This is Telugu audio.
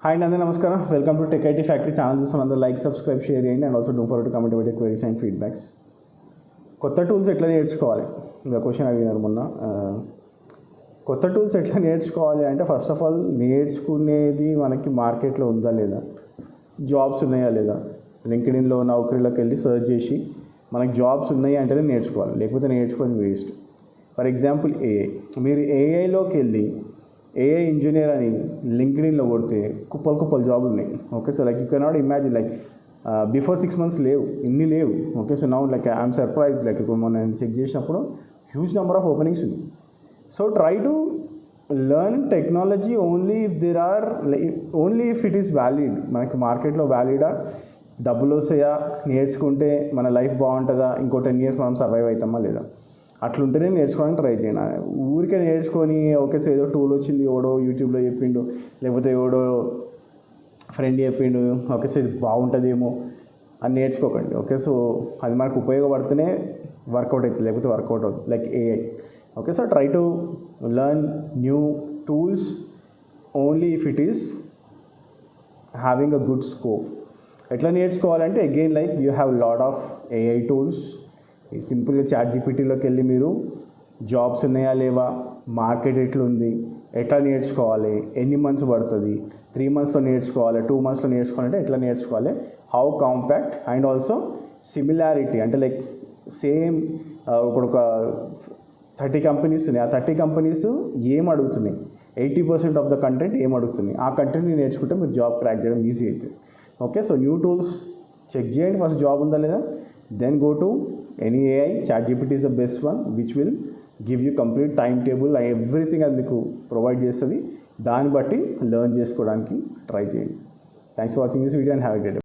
హాయ్ అండి, అందరూ నమస్కారం. Welcome to tech IT factory channel. చూస్తున్న అందరూ లైక్, సబ్స్క్రైబ్, షేర్ చేయండి and also do for to comment with queries and feedbacks. కొత్త టూల్స్ ఎట్లా నేర్చుకోవాలి, ఇంకా క్వశ్చన్ అడిగినారు మొన్న. కొత్త టూల్స్ ఎట్లా నేర్చుకోవాలి అంటే ఫస్ట్ ఆఫ్ ఆల్ నేర్చుకునేది మనకి మార్కెట్లో ఉందా లేదా, జాబ్స్ ఉన్నాయా లేదా, లింక్డ్ఇన్లో నౌకరీలోకి వెళ్ళి సర్చ్ చేసి మనకి జాబ్స్ ఉన్నాయి అంటేనే నేర్చుకోవాలి, లేకపోతే నేర్చుకోని వేస్ట్. ఫర్ ఎగ్జాంపుల్ ఏఐ, మీరు ఏఐలోకి వెళ్ళి ఏఐ ఇంజనీర్ అని లింక్డ్ఇన్లో కొడితే కుప్పలు జాబులు ఉన్నాయి. Okay, so like you cannot imagine, like before 6 months లేవు, ఇన్ని లేవు. Okay, so now like I'm surprise, like ఇప్పుడు మనం చెక్ చేసినప్పుడు హ్యూజ్ నెంబర్ ఆఫ్ ఓపెనింగ్స్ ఉంది. So try to learn technology only if there are only if it is valid. మనకి మార్కెట్లో వ్యాలిడా, డబ్బులు వస్తాయా, నేర్చుకుంటే మన లైఫ్ బాగుంటుందా, ఇంకో 10 years మనం సర్వైవ్ అవుతామా లేదా, అట్లుంటేనే నేర్చుకోవడానికి ట్రై చేయండి. ఊరికే నేర్చుకొని ఓకే సో ఏదో టూల్ వచ్చింది, ఎవడో యూట్యూబ్లో చెప్పిండు, లేకపోతే ఎవడో ఫ్రెండ్ చెప్పిండు, ఓకే సో ఇది బాగుంటుందేమో అని నేర్చుకోకండి. ఓకే, సో అది మనకు ఉపయోగపడితేనే వర్కౌట్ అవుతుంది, లేకపోతే వర్కౌట్ అవుతుంది. Like AI. Okay, so try to learn new tools only if it is having a good scope. ఎట్లా నేర్చుకోవాలంటే again like you have lot of AI tools. సింపుల్గా ChatGPTలోకి వెళ్ళి మీరు జాబ్స్ ఉన్నాయా లేవా, మార్కెట్ ఎట్లుంది, ఎట్లా నేర్చుకోవాలి, ఎన్ని మంత్స్ పడుతుంది, 3 monthsలో నేర్చుకోవాలి, 2 monthsలో నేర్చుకోవాలంటే ఎట్లా నేర్చుకోవాలి, how compact and also similarity. అంటే లైక్ సేమ్ ఇప్పుడు ఒక 30 companies ఉన్నాయి, ఆ 30 companies ఏం అడుగుతున్నాయి, 80% ఆఫ్ ద కంటెంట్ ఏం అడుగుతుంది, ఆ కంటెంట్ని నేర్చుకుంటే మీరు జాబ్ క్రాక్ చేయడం ఈజీ అవుతుంది. Okay, so new tools check చేయండి, ఫస్ట్ జాబ్ ఉందా లేదా, then go to any AI. ChatGPT is the best one which will give you complete timetable, everything అది మీకు ప్రొవైడ్ చేస్తుంది. దాన్ని బట్టి లెర్న్ చేసుకోవడానికి ట్రై చేయండి. Thanks for watching this video and have a great day.